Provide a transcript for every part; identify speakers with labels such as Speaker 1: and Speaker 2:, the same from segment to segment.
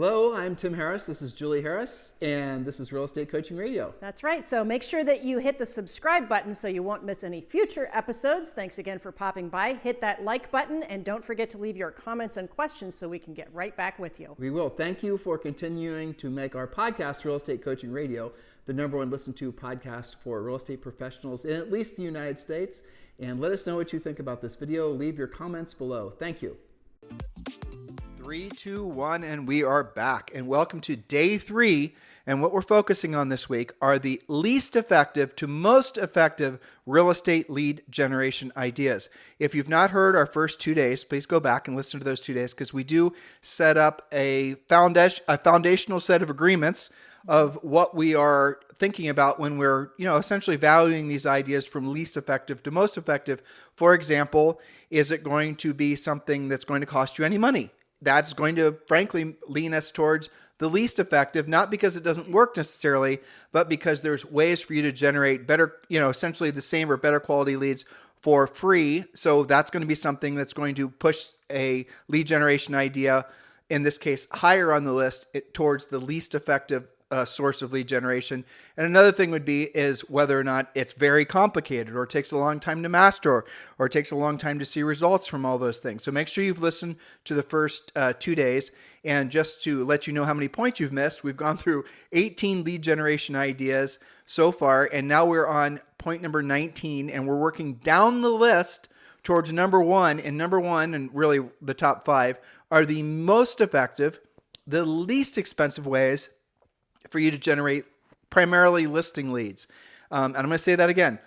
Speaker 1: Hello, I'm Tim Harris. This is Julie Harris, and this is Real Estate Coaching Radio.
Speaker 2: That's right. So make sure that you hit the subscribe button so you won't miss any future episodes. Thanks again for popping by. Hit that like button, and don't forget to leave your comments and questions so we can get right back with you.
Speaker 1: We will. Thank you for continuing to make our podcast, Real Estate Coaching Radio, the #1 listened to podcast for real estate professionals in at least the United States. And let us know what you think about this video. Leave your comments below. Thank you.
Speaker 3: 3, 2, 1, and we are back. And welcome to day 3. And what we're focusing on this week are the least effective to most effective real estate lead generation ideas. If you've not heard our first 2 days, please go back and listen to those 2 days, because we do set up a foundational set of agreements of what we are thinking about when we're, essentially valuing these ideas from least effective to most effective. For example, is it going to be something that's going to cost you any money? That's going to, frankly, lean us towards the least effective, not because it doesn't work necessarily, but because there's ways for you to generate better, essentially the same or better quality leads for free. So that's going to be something that's going to push a lead generation idea, in this case, higher on the list towards the least effective source of lead generation. And another thing would be is whether or not it's very complicated, or it takes a long time to master, or it takes a long time to see results from all those things. So make sure you've listened to the first 2 days. And just to let you know how many points you've missed, we've gone through 18 lead generation ideas so far, and now we're on point number 19, and we're working down the list towards number 1. And number 1, and really the top 5, are the most effective, the least expensive ways for you to generate primarily listing leads. And I'm going to say that again.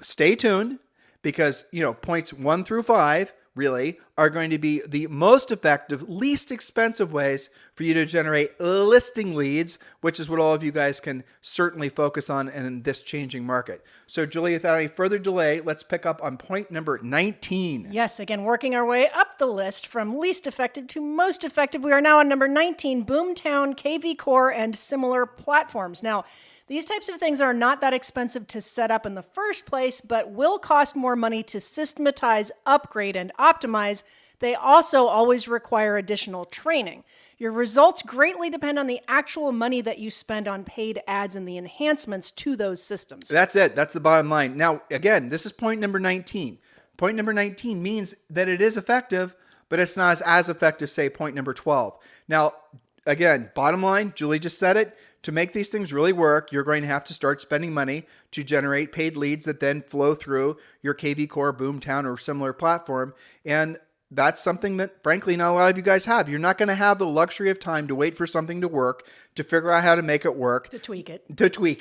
Speaker 3: Stay tuned, because, points 1 through 5 really are going to be the most effective, least expensive ways for you to generate listing leads, which is what all of you guys can certainly focus on in this changing market. So Julie, without any further delay, let's pick up on point number 19.
Speaker 2: Yes, again, working our way up the list from least effective to most effective. We are now on number 19, Boomtown, KV Core, and similar platforms. Now, these types of things are not that expensive to set up in the first place, but will cost more money to systematize, upgrade, and optimize. They also always require additional training. Your results greatly depend on the actual money that you spend on paid ads and the enhancements to those systems.
Speaker 3: That's it. That's the bottom line. Now, again, this is point number 19. Point number 19 means that it is effective, but it's not as effective, say, point number 12. Now, again, bottom line, Julie just said it. To make these things really work, you're going to have to start spending money to generate paid leads that then flow through your KV Core, Boomtown, or similar platform. And that's something that, frankly, not a lot of you guys have. You're not going to have the luxury of time to wait for something to work, to figure out how to make it work.
Speaker 2: To tweak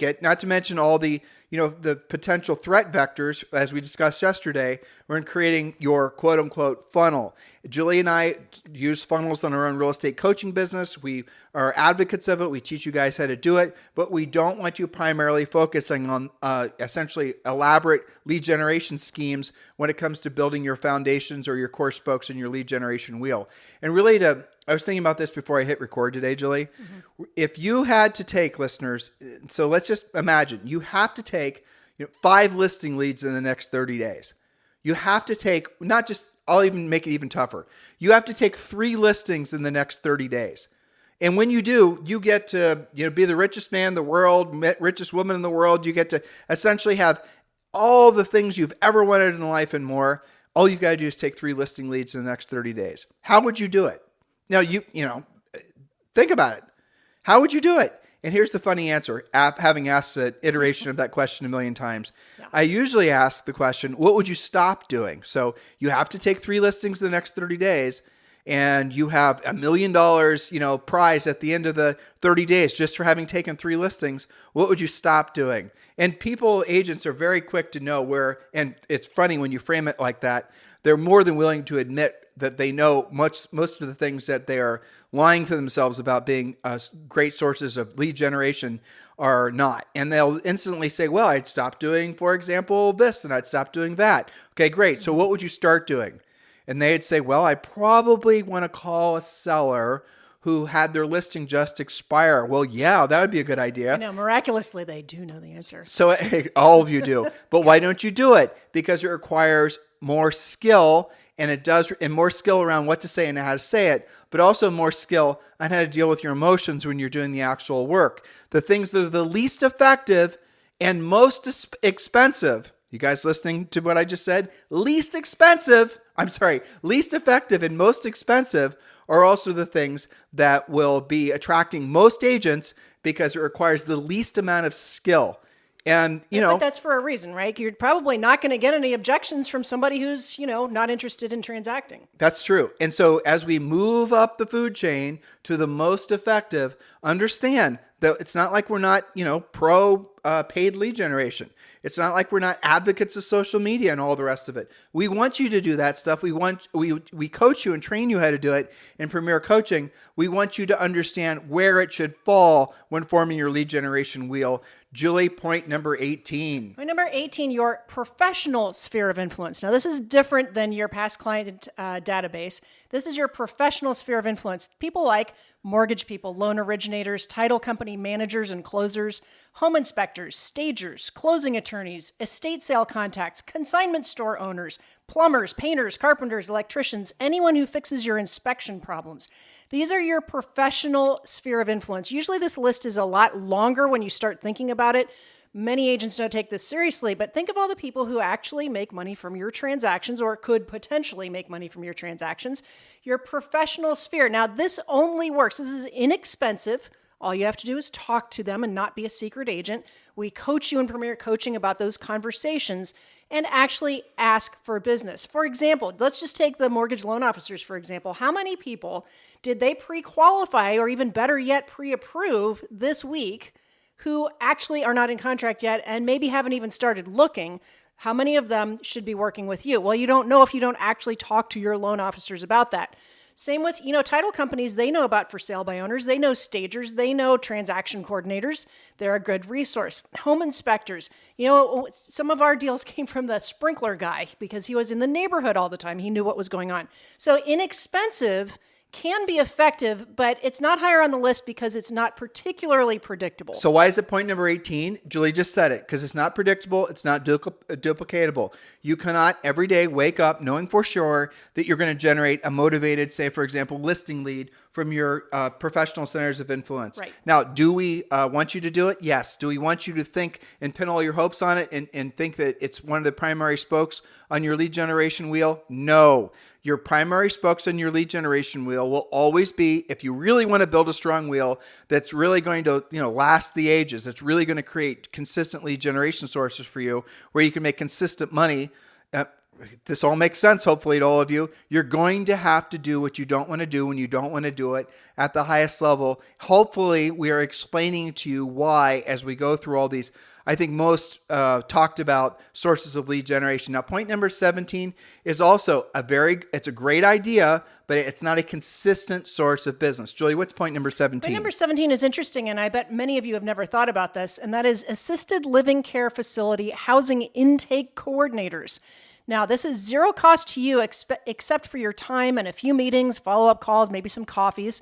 Speaker 2: it.
Speaker 3: Not to mention all the, the potential threat vectors, as we discussed yesterday, when creating your quote unquote funnel. Julie and I use funnels on our own real estate coaching business. We are advocates of it. We teach you guys how to do it, but we don't want you primarily focusing on essentially elaborate lead generation schemes when it comes to building your foundations or your core spokes in your lead generation wheel. And really I was thinking about this before I hit record today, Julie. Mm-hmm. If you had to take, listeners, so let's just imagine you have to take 5 listing leads in the next 30 days. You have to take, not just, I'll even make it even tougher. You have to take 3 listings in the next 30 days. And when you do, you get to be the richest man in the world, richest woman in the world. You get to essentially have all the things you've ever wanted in life and more. All you've got to do is take 3 listing leads in the next 30 days. How would you do it? Now, think about it. How would you do it? And here's the funny answer, having asked an iteration of that question a million times. Yeah. I usually ask the question, what would you stop doing? So you have to take 3 listings in the next 30 days, and you have $1 million, prize at the end of the 30 days just for having taken 3 listings. What would you stop doing? And agents are very quick to know where, and it's funny when you frame it like that, they're more than willing to admit that they know most of the things that they are lying to themselves about being great sources of lead generation are not. And they'll instantly say, well, I'd stop doing, for example, this, and I'd stop doing that. Okay, great. So what would you start doing? And they'd say, well, I probably want to call a seller who had their listing just expire. Well, yeah, that would be a good idea.
Speaker 2: I know, miraculously, they do know the answer.
Speaker 3: So all of you do. But why don't you do it? Because it requires more skill and more skill around what to say and how to say it, but also more skill on how to deal with your emotions when you're doing the actual work. The things that are the least effective and most expensive, you guys listening to what I just said? Least effective and most expensive are also the things that will be attracting most agents because it requires the least amount of skill. And,
Speaker 2: but that's for a reason, right? You're probably not going to get any objections from somebody who's, not interested in transacting.
Speaker 3: That's true. And so as we move up the food chain to the most effective, understand that it's not like we're not, pro paid lead generation. It's not like we're not advocates of social media and all the rest of it. We want you to do that stuff. We coach you and train you how to do it in Premier Coaching. We want you to understand where it should fall when forming your lead generation wheel. Julie, point number 18.
Speaker 2: Point number 18, your professional sphere of influence. Now, this is different than your past client database. This is your professional sphere of influence. People like mortgage people, loan originators, title company managers and closers, home inspectors, stagers, closing attorneys, estate sale contacts, consignment store owners, plumbers, painters, carpenters, electricians, anyone who fixes your inspection problems. These are your professional sphere of influence. Usually this list is a lot longer when you start thinking about it. Many agents don't take this seriously, but think of all the people who actually make money from your transactions or could potentially make money from your transactions. Your professional sphere. Now, this only works. This is inexpensive. All you have to do is talk to them and not be a secret agent. We coach you in Premier Coaching about those conversations and actually ask for business. For example, let's just take the mortgage loan officers, for example. How many people did they pre-qualify or even better yet, pre-approve this week who actually are not in contract yet and maybe haven't even started looking? How many of them should be working with you? Well, you don't know if you don't actually talk to your loan officers about that. Same with, title companies, they know about for sale by owners, they know stagers, they know transaction coordinators. They're a good resource. Home inspectors, some of our deals came from the sprinkler guy because he was in the neighborhood all the time. He knew what was going on. So inexpensive can be effective, but it's not higher on the list because it's not particularly predictable.
Speaker 3: So why is it point number 18? Julie just said it, because it's not predictable. It's not duplicatable. You cannot every day wake up knowing for sure that you're going to generate a motivated, say, for example, listing lead from your professional centers of influence.
Speaker 2: Right.
Speaker 3: Now, do we want you to do it? Yes. Do we want you to think and pin all your hopes on it and think that it's one of the primary spokes on your lead generation wheel? No. Your primary spokes on your lead generation wheel will always be, if you really want to build a strong wheel that's really going to, last the ages, that's really going to create consistent lead generation sources for you where you can make consistent money. This all makes sense, hopefully, to all of you. You're going to have to do what you don't want to do when you don't want to do it at the highest level. Hopefully, we are explaining to you why as we go through all these, I think, most talked about sources of lead generation. Now, point number 17 is also it's a great idea, but it's not a consistent source of business. Julie, what's point number 17?
Speaker 2: Point number 17 is interesting, and I bet many of you have never thought about this, and that is assisted living care facility housing intake coordinators. Now, this is zero cost to you except for your time and a few meetings, follow-up calls, maybe some coffees.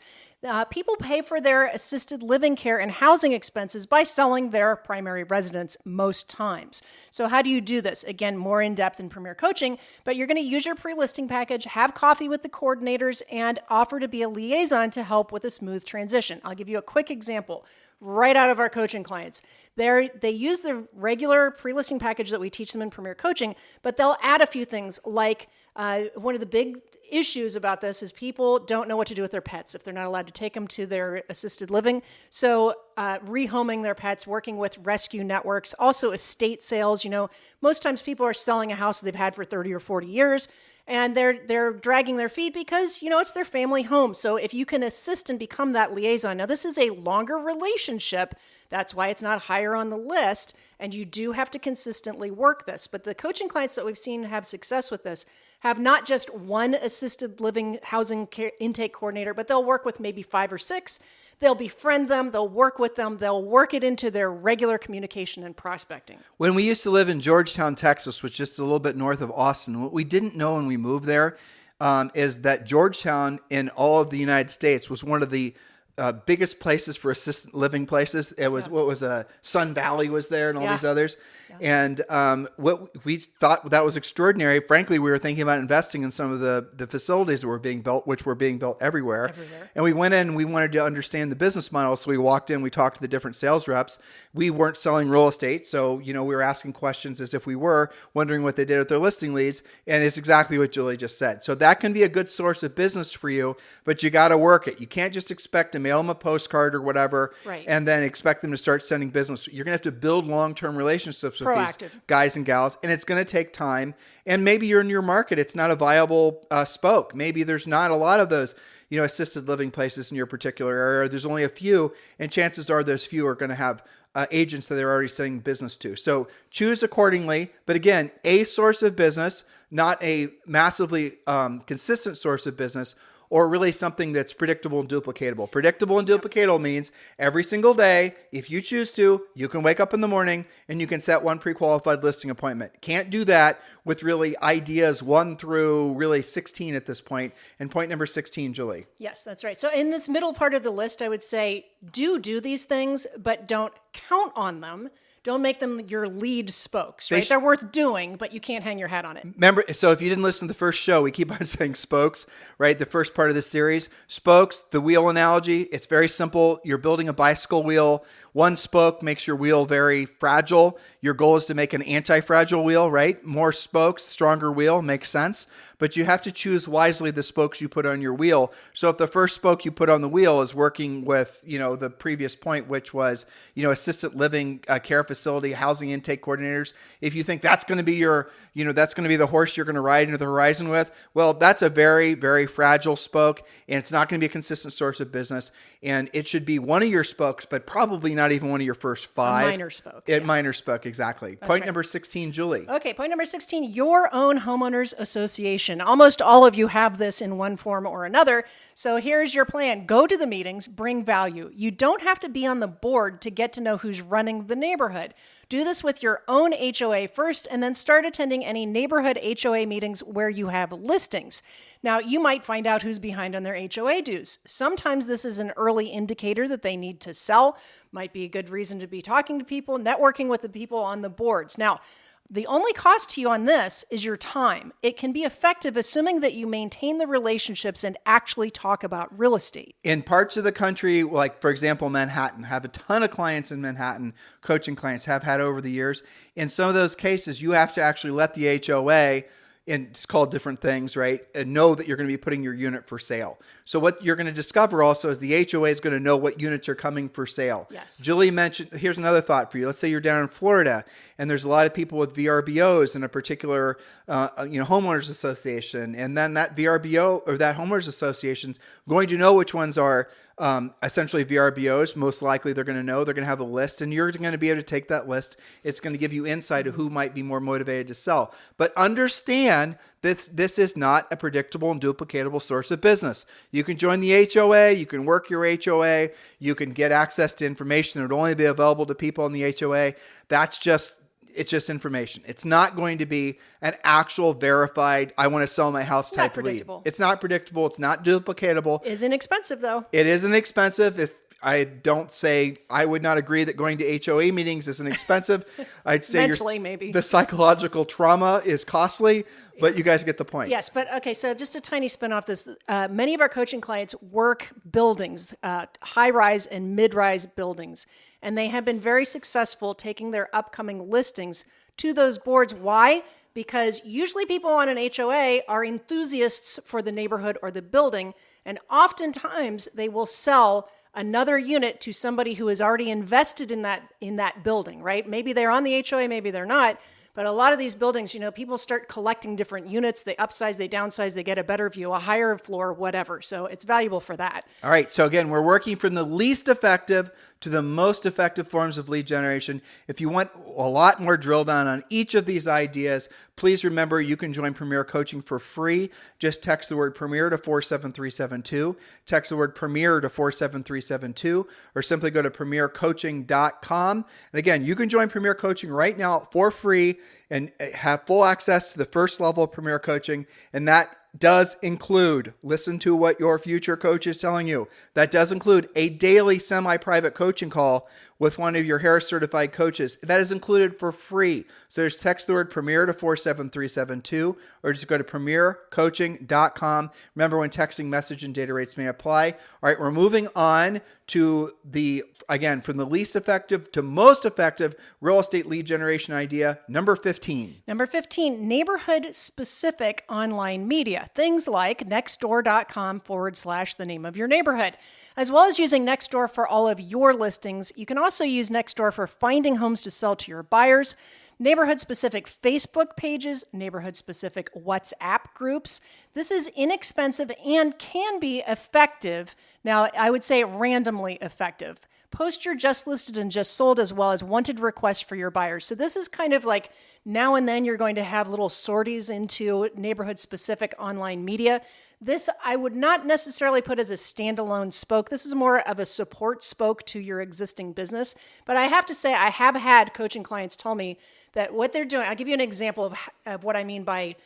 Speaker 2: People pay for their assisted living care and housing expenses by selling their primary residence most times. So how do you do this? Again, more in-depth in Premier Coaching, but you're going to use your pre-listing package, have coffee with the coordinators, and offer to be a liaison to help with a smooth transition. I'll give you a quick example right out of our coaching clients. They use the regular pre-listing package that we teach them in Premier Coaching, but they'll add a few things like one of the big issues about this is people don't know what to do with their pets if they're not allowed to take them to their assisted living. So rehoming their pets, working with rescue networks, also estate sales. Most times people are selling a house that they've had for 30 or 40 years, and they're dragging their feet because, it's their family home. So if you can assist and become that liaison, now this is a longer relationship. That's why it's not higher on the list, and you do have to consistently work this. But the coaching clients that we've seen have success with this have not just one assisted living housing care intake coordinator, but they'll work with maybe 5 or 6. They'll befriend them. They'll work with them. They'll work it into their regular communication and prospecting.
Speaker 3: When we used to live in Georgetown, Texas, which is just a little bit north of Austin, what we didn't know when we moved there is that Georgetown in all of the United States was one of the biggest places for assisted living places. It was what was Sun Valley was there and all these others. And what we thought that was extraordinary. Frankly, we were thinking about investing in some of the facilities that were being built, which were being built everywhere. And we went in and we wanted to understand the business model. So we walked in, we talked to the different sales reps. We weren't selling real estate. So, we were asking questions as if we were, wondering what they did with their listing leads. And it's exactly what Julie just said. So that can be a good source of business for you, but you got to work it. You can't just expect to mail them a postcard or whatever, and then expect them to start sending business. You're going to have to build long-term relationships with these guys and gals, and it's going to take time. And maybe you're in your market, it's not a viable spoke. Maybe there's not a lot of those, assisted living places in your particular area. There's only a few, and chances are those few are going to have agents that they're already sending business to. So choose accordingly. But again, a source of business, not a massively consistent source of business, or really something that's predictable and duplicatable. Predictable and duplicatable means every single day, if you choose to, you can wake up in the morning and you can set one pre-qualified listing appointment. Can't do that with really ideas 1 through really 16 at this point. And point number 16, Julie.
Speaker 2: Yes, that's right. So in this middle part of the list, I would say do these things, but don't count on them. Don't make them your lead spokes, right? They're worth doing, but you can't hang your hat on it.
Speaker 3: Remember, so if you didn't listen to the first show, we keep on saying spokes, right? The first part of the series. Spokes, the wheel analogy, it's very simple. You're building a bicycle wheel. One spoke makes your wheel very fragile. Your goal is to make an anti-fragile wheel, right? More spokes, stronger wheel, makes sense. But you have to choose wisely the spokes you put on your wheel. So if the first spoke you put on the wheel is working with, the previous point, which was, assisted living care facility, housing intake coordinators, if you think that's going to be your, that's going to be the horse you're going to ride into the horizon with, well, that's a very, very fragile spoke, and it's not going to be a consistent source of business. And it should be one of your spokes, but probably not even one of your first 5.
Speaker 2: A minor spoke.
Speaker 3: Minor spoke, exactly. Point number 16, Julie.
Speaker 2: Okay, point number 16, your own homeowners association. Almost all of you have this in one form or another. So here's your plan. Go to the meetings, bring value. You don't have to be on the board to get to know who's running the neighborhood. Do this with your own HOA first, and then start attending any neighborhood HOA meetings where you have listings. Now, you might find out who's behind on their HOA dues. Sometimes this is an early indicator that they need to sell. Might be a good reason to be talking to people, networking with the people on the boards. Now, the only cost to you on this is your time. It can be effective assuming that you maintain the relationships and actually talk about real estate.
Speaker 3: In parts of the country, like for example, Manhattan, have a ton of clients in Manhattan, coaching clients have had over the years. In some of those cases, you have to actually let the HOA, and it's called different things, right? And know that you're going to be putting your unit for sale. So what you're going to discover also is the HOA is going to know what units are coming for sale.
Speaker 2: Yes.
Speaker 3: Julie mentioned, here's another thought for you. Let's say you're down in Florida and there's a lot of people with VRBOs in a particular homeowners association. And then that VRBO or that homeowners association's going to know which ones are essentially VRBOs. Most likely they're going to know, they're going to have a list, and you're going to be able to take that list. It's going to give you insight of who might be more motivated to sell. But understand this is not a predictable and duplicatable source of business. You can join the HOA, you can work your HOA, you can get access to information that would only be available to people in the HOA. It's just information. It's not going to be an actual verified, I want to sell my house type lead. It's not predictable. It's not duplicatable.
Speaker 2: Isn't expensive though.
Speaker 3: It isn't expensive. If I don't say, I would not agree that going to HOA meetings isn't expensive. I'd say
Speaker 2: mentally, maybe
Speaker 3: the psychological trauma is costly, but you guys get the point.
Speaker 2: Yes, but okay, so just a tiny spin off this. Many of our coaching clients work buildings, high-rise and mid-rise buildings, and they have been very successful taking their upcoming listings to those boards. Why? Because usually people on an HOA are enthusiasts for the neighborhood or the building, and oftentimes they will sell another unit to somebody who is already invested in that building, right? Maybe they're on the HOA, maybe they're not. But a lot of these buildings, people start collecting different units. They upsize, they downsize, they get a better view, a higher floor, whatever. So it's valuable for that.
Speaker 3: All right. So again, we're working from the least effective to the most effective forms of lead generation. If you want a lot more drill down on each of these ideas, please remember you can join Premier Coaching for free. Just text the word Premier to 47372. Text the word Premier to 47372, or simply go to premiercoaching.com. And again, you can join Premier Coaching right now for free and have full access to the first level of Premier Coaching. And that does include, listen to what your future coach is telling you. That does include a daily semi-private coaching call with one of your Harris certified coaches. That is included for free. So just text the word Premier to 47372 or just go to premiercoaching.com. Remember, when texting, message and data rates may apply. All right, we're moving on to again, from the least effective to most effective real estate lead generation idea, number 15.
Speaker 2: Number 15, neighborhood-specific online media. Things like nextdoor.com/the name of your neighborhood. As well as using Nextdoor for all of your listings, you can also use Nextdoor for finding homes to sell to your buyers, neighborhood-specific Facebook pages, neighborhood-specific WhatsApp groups. This is inexpensive and can be effective. Now, I would say randomly effective. Post your just listed and just sold as well as wanted requests for your buyers. So this is kind of like now and then you're going to have little sorties into neighborhood-specific online media. This I would not necessarily put as a standalone spoke. This is more of a support spoke to your existing business. But I have to say, I have had coaching clients tell me that what they're doing, I'll give you an example of what I mean by,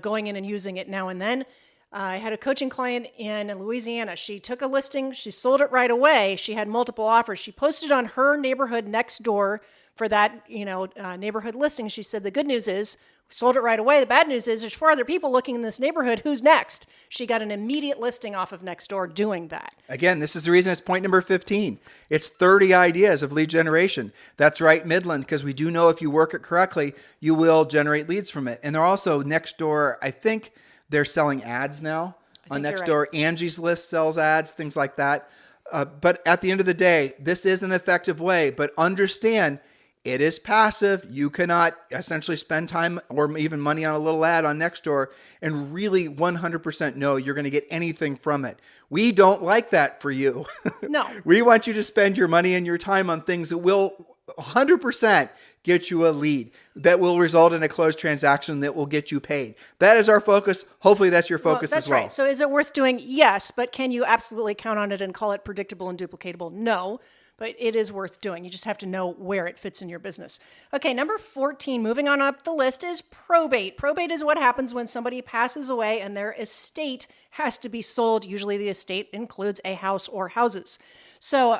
Speaker 2: going in and using it now and then. I had a coaching client in Louisiana. She took a listing. She sold it right away. She had multiple offers. She posted on her neighborhood next door for that, neighborhood listing. She said, the good news is we sold it right away. The bad news is there's 4 other people looking in this neighborhood. Who's next? She got an immediate listing off of Nextdoor doing that.
Speaker 3: Again, this is the reason it's point number 15. It's 30 ideas of lead generation. That's right, Midland, because we do know if you work it correctly, you will generate leads from it. And they're also Nextdoor, I think they're selling ads now on Nextdoor. Right. Angie's List sells ads, things like that. But at the end of the day, this is an effective way. But understand, it is passive. You cannot essentially spend time or even money on a little ad on Nextdoor and really 100% know you're going to get anything from it. We don't like that for you.
Speaker 2: No.
Speaker 3: We want you to spend your money and your time on things that will 100% get you a lead, that will result in a closed transaction that will get you paid. That is our focus. Hopefully that's your focus as well.
Speaker 2: That's right. So is it worth doing? Yes, but can you absolutely count on it and call it predictable and duplicatable? No. But it is worth doing. You just have to know where it fits in your business. Okay, number 14, moving on up the list, is probate. Probate is what happens when somebody passes away and their estate has to be sold. Usually the estate includes a house or houses. So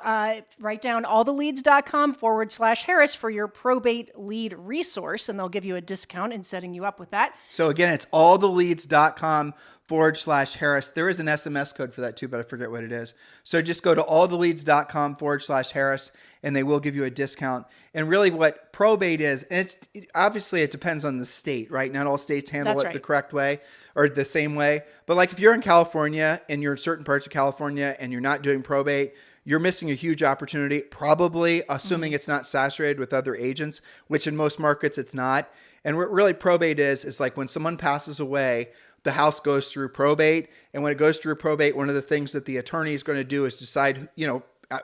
Speaker 2: write down alltheleads.com/Harris for your probate lead resource, and they'll give you a discount in setting you up with that.
Speaker 3: So again, it's alltheleads.com/Harris. There is an SMS code for that too, but I forget what it is. So just go to alltheleads.com/Harris, and they will give you a discount. And really what probate is, and obviously it depends on the state, right? Not all states handle it the correct way or the same way. But like if you're in California and you're in certain parts of California and you're not doing probate, you're missing a huge opportunity, probably assuming it's not saturated with other agents, which in most markets it's not. And what really probate is like when someone passes away, the house goes through probate. And when it goes through probate, one of the things that the attorney is going to do is decide,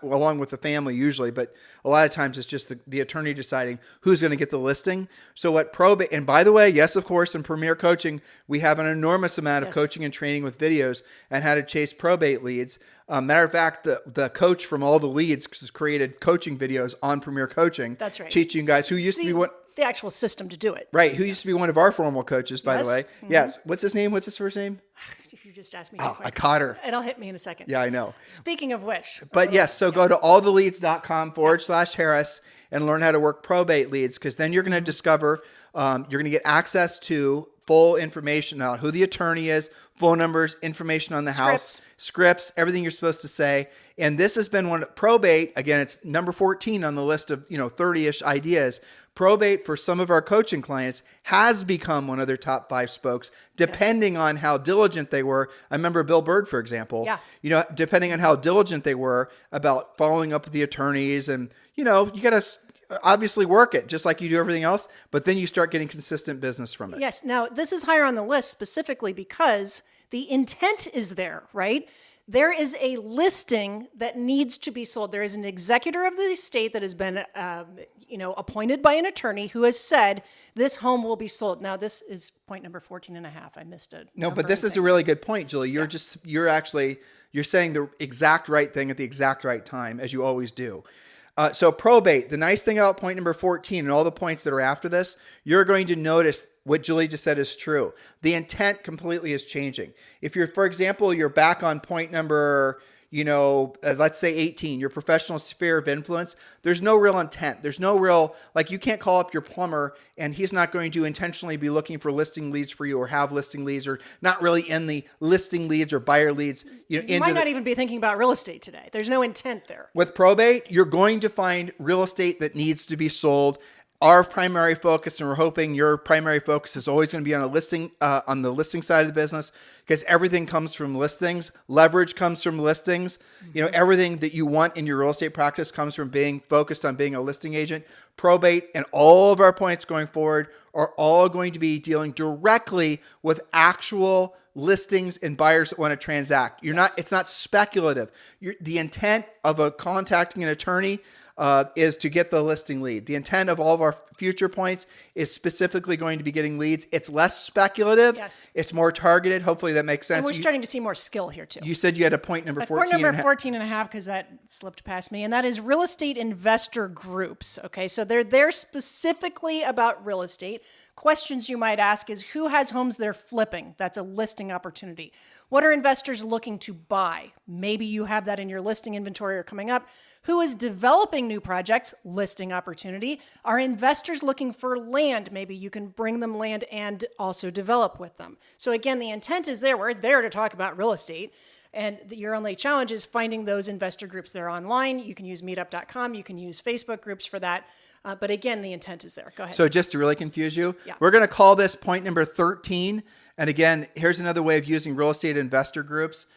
Speaker 3: along with the family usually, but a lot of times it's just the attorney deciding who's going to get the listing. So what probate, and by the way, yes, of course, in Premier Coaching, we have an enormous amount of coaching and training with videos on how to chase probate leads. Matter of fact, the coach from All the Leads has created coaching videos on Premier Coaching.
Speaker 2: That's right.
Speaker 3: Teaching guys who used to be
Speaker 2: the actual system to do it.
Speaker 3: Right. Who used to be one of our formal coaches, by the way. Mm-hmm. Yes. What's his name? What's his first name?
Speaker 2: You just asked me.
Speaker 3: I caught her.
Speaker 2: It'll hit me in a second.
Speaker 3: Yeah, I know.
Speaker 2: Speaking of which.
Speaker 3: But yes, so go to alltheleads.com/Harris and learn how to work probate leads, because then you're going to discover, you're going to get access to full information on who the attorney is, phone numbers, information on the house, scripts, everything you're supposed to say. And this has been probate, again, it's number 14 on the list of, 30-ish ideas. Probate for some of our coaching clients has become one of their top 5 spokes, depending on how diligent they were. I remember Bill Bird, for example, depending on how diligent they were about following up with the attorneys. And, you got to obviously work it just like you do everything else, but then you start getting consistent business from it.
Speaker 2: Yes. Now, this is higher on the list specifically because the intent is there, right? There is a listing that needs to be sold. There is an executor of the estate that has been, appointed by an attorney who has said this home will be sold. Now, this is point number 14 and a half. I missed it.
Speaker 3: No, but this is a really good point, Julie. You're saying the exact right thing at the exact right time, as you always do. So probate, the nice thing about point number 14 and all the points that are after this, you're going to notice what Julie just said is true. The intent completely is changing. If you're, for example, you're back on point number, let's say 18, your professional sphere of influence, there's no real intent. There's no real, like you can't call up your plumber and he's not going to intentionally be looking for listing leads for you or have listing leads or not really in the listing leads or buyer leads.
Speaker 2: You might not even be thinking about real estate today. There's no intent there.
Speaker 3: With probate, you're going to find real estate that needs to be sold. Our primary focus, and we're hoping your primary focus is always going to be on on the listing side of the business, because everything comes from listings. Leverage comes from listings. Everything that you want in your real estate practice comes from being focused on being a listing agent. Probate and all of our points going forward are all going to be dealing directly with actual listings and buyers that want to transact. It's not speculative. The intent of contacting an attorney is to get the listing lead. The intent of all of our future points is specifically going to be getting leads. It's less speculative.
Speaker 2: Yes.
Speaker 3: It's more targeted. Hopefully that makes sense.
Speaker 2: And we're starting to see more skill here too.
Speaker 3: You said you had a point number 14.
Speaker 2: Point number 14 and a half, because that slipped past me, and that is real estate investor groups. Okay, so they're there specifically about real estate. Questions you might ask is, who has homes they're flipping? That's a listing opportunity. What are investors looking to buy? Maybe you have that in your listing inventory or coming up. Who is developing new projects? Listing opportunity. Are investors looking for land? Maybe you can bring them land and also develop with them. So again, the intent is there. We're there to talk about real estate. And your only challenge is finding those investor groups. They're online. You can use meetup.com. You can use Facebook groups for that. But again, the intent is there. Go ahead.
Speaker 3: So just to really confuse you,
Speaker 2: Yeah.
Speaker 3: We're going to call this point number 13. And again, here's another way of using real estate investor groups.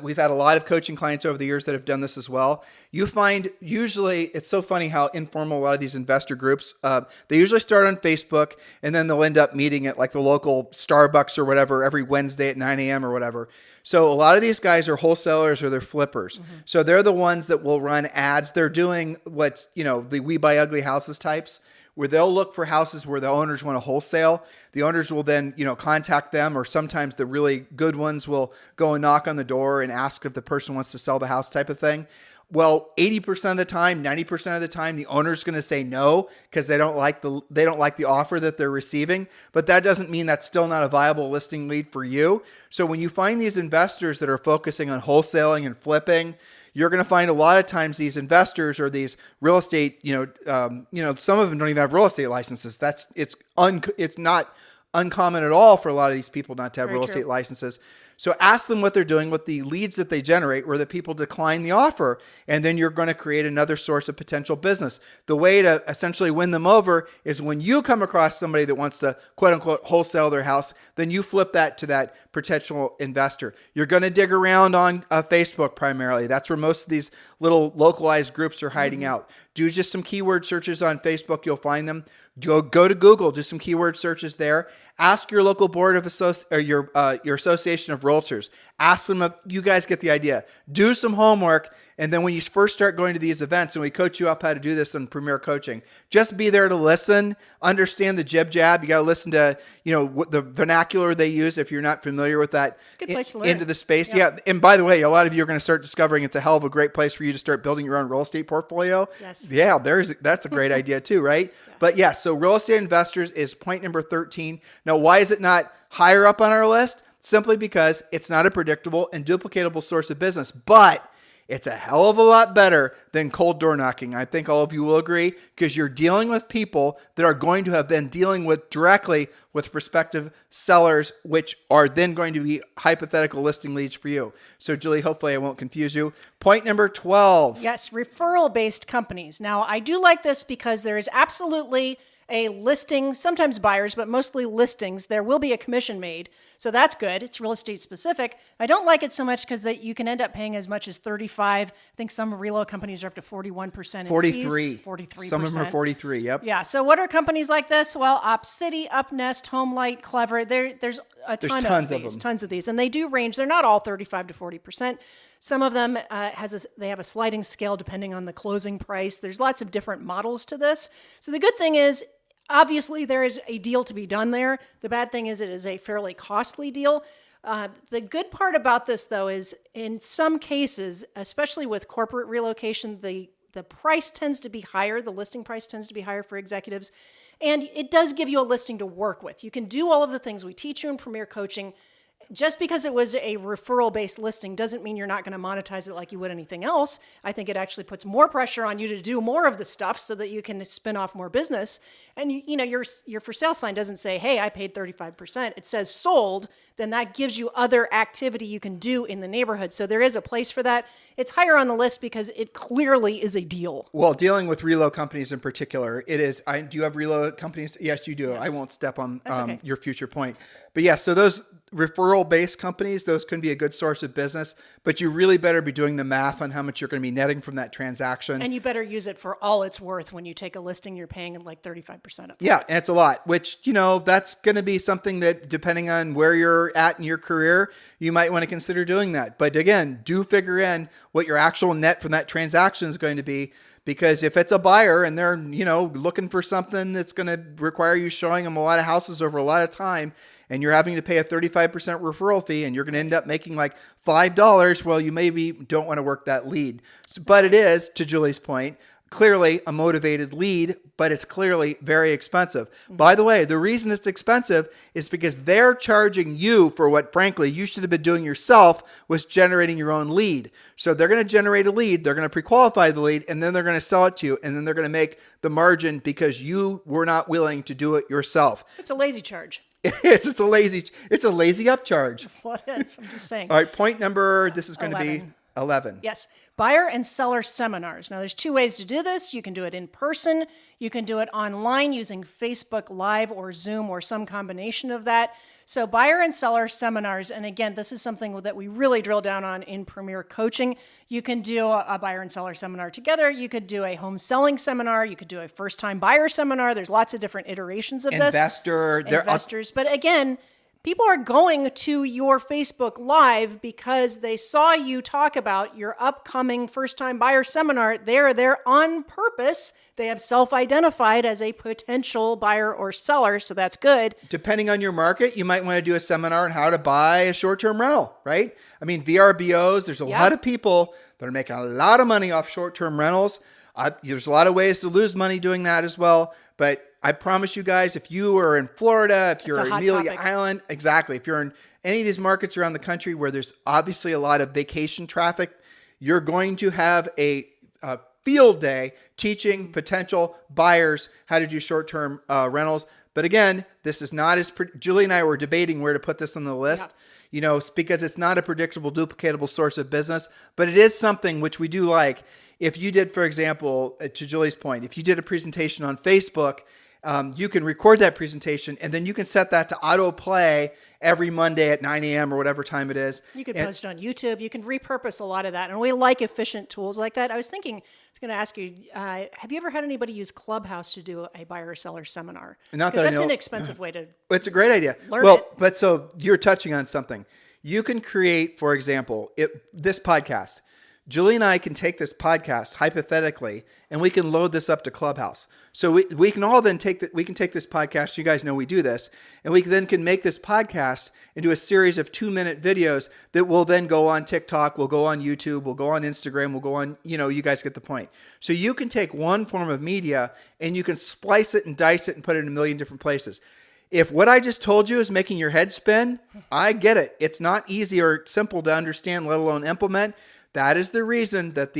Speaker 3: We've had a lot of coaching clients over the years that have done this as well. You find usually, it's so funny how informal a lot of these investor groups, they usually start on Facebook and then they'll end up meeting at like the local Starbucks or whatever every Wednesday at 9 a.m. or whatever. So a lot of these guys are wholesalers or they're flippers. Mm-hmm. So they're the ones that will run ads. They're doing what's, the We Buy Ugly Houses types, where they'll look for houses where the owners want to wholesale. The owners will then, contact them, or sometimes the really good ones will go and knock on the door and ask if the person wants to sell the house type of thing. Well, 80% of the time, 90% of the time, the owner's going to say no because they don't like the offer that they're receiving. But that doesn't mean that's still not a viable listing lead for you. So when you find these investors that are focusing on wholesaling and flipping, you're going to find a lot of times these investors or these real estate, some of them don't even have real estate licenses. It's not uncommon at all for a lot of these people not to have real estate licenses. So ask them what they're doing with the leads that they generate where the people decline the offer, and then you're going to create another source of potential business. The way to essentially win them over is when you come across somebody that wants to quote unquote wholesale their house, then you flip that to that potential investor. You're going to dig around on Facebook primarily. That's where most of these little localized groups are hiding out. Do just some keyword searches on Facebook. You'll find them. Go to Google, do some keyword searches there. Ask your local board of your association of realtors. Ask them, you guys get the idea. Do some homework. And then when you first start going to these events, and we coach you up how to do this in Premier Coaching, just be there to listen, understand the jib jab. You got to listen to, what the vernacular they use if you're not familiar with that.
Speaker 2: It's a good place to learn.
Speaker 3: Into the space. Yeah. And by the way, a lot of you are going to start discovering it's a hell of a great place for you to start building your own real estate portfolio.
Speaker 2: Yes.
Speaker 3: Yeah, that's a great idea too, right? Yeah. But yeah, so real estate investors is point number 13. Now, why is it not higher up on our list? Simply because it's not a predictable and duplicatable source of business, but it's a hell of a lot better than cold door knocking. I think all of you will agree, because you're dealing with people that are going to have been dealing with directly with prospective sellers, which are then going to be hypothetical listing leads for you. So Julie, hopefully I won't confuse you. Point number 12.
Speaker 2: Yes, referral-based companies. Now, I do like this because there is absolutely a listing, sometimes buyers, but mostly listings. There will be a commission made. So that's good. It's real estate specific. I don't like it so much because you can end up paying as much as 35%. I think some reload companies are up to 41% in
Speaker 3: 43.
Speaker 2: fees. 43%.
Speaker 3: Some of them are 43. Yep.
Speaker 2: Yeah. So what are companies like this? Well, OpCity, UpNest, HomeLight, Clever. There's tons of these. Tons of these. And they do range. They're not all 35 to 40%. Some of them they have a sliding scale depending on the closing price. There's lots of different models to this. So the good thing is, obviously, there is a deal to be done there. The bad thing is it is a fairly costly deal. The good part about this, though, is in some cases, especially with corporate relocation, the the price tends to be higher. The listing price tends to be higher for executives. And it does give you a listing to work with. You can do all of the things we teach you in Premier Coaching. Just because it was a referral-based listing doesn't mean you're not going to monetize it like you would anything else. I think it actually puts more pressure on you to do more of the stuff so that you can spin off more business. And your for sale sign doesn't say, hey, I paid 35%. It says sold. Then that gives you other activity you can do in the neighborhood. So there is a place for that. It's higher on the list because it clearly is a deal.
Speaker 3: Well, dealing with reload companies in particular, it is. Do you have reload companies? Yes, you do. Yes. I won't step on okay. Your future point. But yeah, so those referral-based companies, those can be a good source of business, but you really better be doing the math on how much you're going to be netting from that transaction.
Speaker 2: And you better use it for all it's worth. When you take a listing, you're paying like 35% of it.
Speaker 3: Yeah, and it's a lot, which, that's going to be something that, depending on where you're at in your career, you might want to consider doing that. But again, do figure in what your actual net from that transaction is going to be. Because if it's a buyer and they're, looking for something that's going to require you showing them a lot of houses over a lot of time, and you're having to pay a 35% referral fee and you're going to end up making like $5, well, you maybe don't want to work that lead. But it is, to Julie's point, clearly a motivated lead, but it's clearly very expensive. By the way, the reason it's expensive is because they're charging you for what, frankly, you should have been doing yourself, was generating your own lead. So they're going to generate a lead, they're going to pre-qualify the lead, and then they're going to sell it to you, and then they're going to make the margin because you were not willing to do it yourself.
Speaker 2: It's a lazy charge.
Speaker 3: It's a lazy upcharge.
Speaker 2: Well, it is. I'm just saying.
Speaker 3: All right, point number, this is going 11. To be 11.
Speaker 2: Yes. Buyer and seller seminars. Now, there's two ways to do this. You can do it in person. You can do it online using Facebook Live or Zoom or some combination of that. So buyer and seller seminars. And again, this is something that we really drill down on in Premier Coaching. You can do a buyer and seller seminar together. You could do a home selling seminar. You could do a first-time buyer seminar. There's lots of different iterations of this. Investors. But again, people are going to your Facebook Live because they saw you talk about your upcoming first-time buyer seminar. They're there on purpose. They have self-identified as a potential buyer or seller, so that's good.
Speaker 3: Depending on your market, you might want to do a seminar on how to buy a short-term rental, right? I mean, VRBOs, there's a lot of people that are making a lot of money off short-term rentals. There's a lot of ways to lose money doing that as well, but I promise you guys, if you are in Florida, if you're in Amelia Island, exactly. If you're in any of these markets around the country where there's obviously a lot of vacation traffic, you're going to have a field day teaching potential buyers how to do short-term rentals. But again, this is not as, Julie and I were debating where to put this on the list. Yeah. Because it's not a predictable, duplicatable source of business, but it is something which we do like. If you did, for example, to Julie's point, if you did a presentation on Facebook, you can record that presentation and then you can set that to autoplay every Monday at 9 a.m. or whatever time it is.
Speaker 2: You can post it on YouTube. You can repurpose a lot of that. And we like efficient tools like that. I was going to ask you, have you ever had anybody use Clubhouse to do a buyer or seller seminar?
Speaker 3: Not
Speaker 2: because that's an inexpensive way to
Speaker 3: It's a great idea.
Speaker 2: Learn it.
Speaker 3: But so you're touching on something. You can create, for example, this podcast. Julie and I can take this podcast hypothetically, and we can load this up to Clubhouse. So we can all then take this podcast. You guys know we do this, and we then can make this podcast into a series of 2-minute videos that will then go on TikTok, will go on YouTube, will go on Instagram, will go on. You guys get the point. So you can take one form of media and you can splice it and dice it and put it in a million different places. If what I just told you is making your head spin, I get it. It's not easy or simple to understand, let alone implement. That is the reason that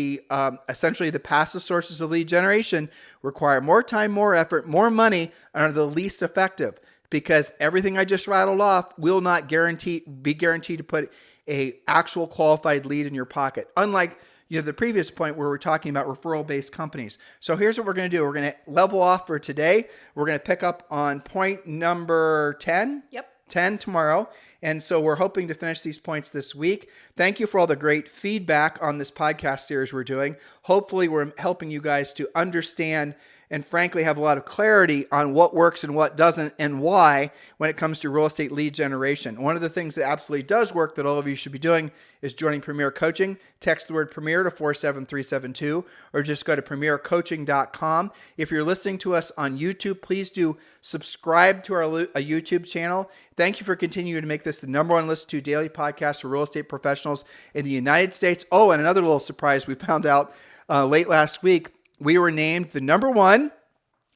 Speaker 3: essentially the passive sources of lead generation require more time, more effort, more money, and are the least effective, because everything I just rattled off will not be guaranteed to put a actual qualified lead in your pocket. Unlike the previous point where we're talking about referral-based companies. So here's what we're going to do. We're going to level off for today. We're going to pick up on point number 10.
Speaker 2: Yep.
Speaker 3: 10 tomorrow. And so we're hoping to finish these points this week. Thank you for all the great feedback on this podcast series we're doing. Hopefully we're helping you guys to understand and frankly have a lot of clarity on what works and what doesn't and why when it comes to real estate lead generation. One of the things that absolutely does work that all of you should be doing is joining Premier Coaching. Text the word Premier to 47372 or just go to premiercoaching.com. If you're listening to us on YouTube, please do subscribe to our YouTube channel. Thank you for continuing to make this this, the number one listened to daily podcast for real estate professionals in the United States. Oh, and another little surprise we found out late last week. We were named the number one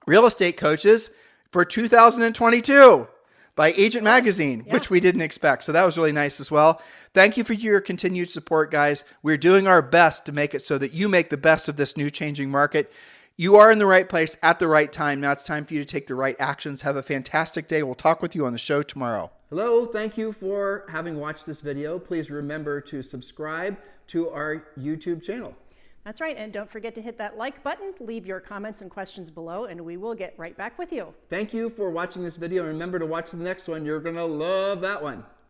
Speaker 3: real estate coaches for 2022 by Agent Magazine, which we didn't expect. So that was really nice as well. Thank you for your continued support, guys. We're doing our best to make it so that you make the best of this new changing market. You are in the right place at the right time. Now it's time for you to take the right actions. Have a fantastic day. We'll talk with you on the show tomorrow.
Speaker 1: Hello, thank you for having watched this video. Please remember to subscribe to our YouTube channel.
Speaker 2: That's right. And don't forget to hit that like button, leave your comments and questions below, and we will get right back with you.
Speaker 1: Thank you for watching this video. And remember to watch the next one. You're going to love that one.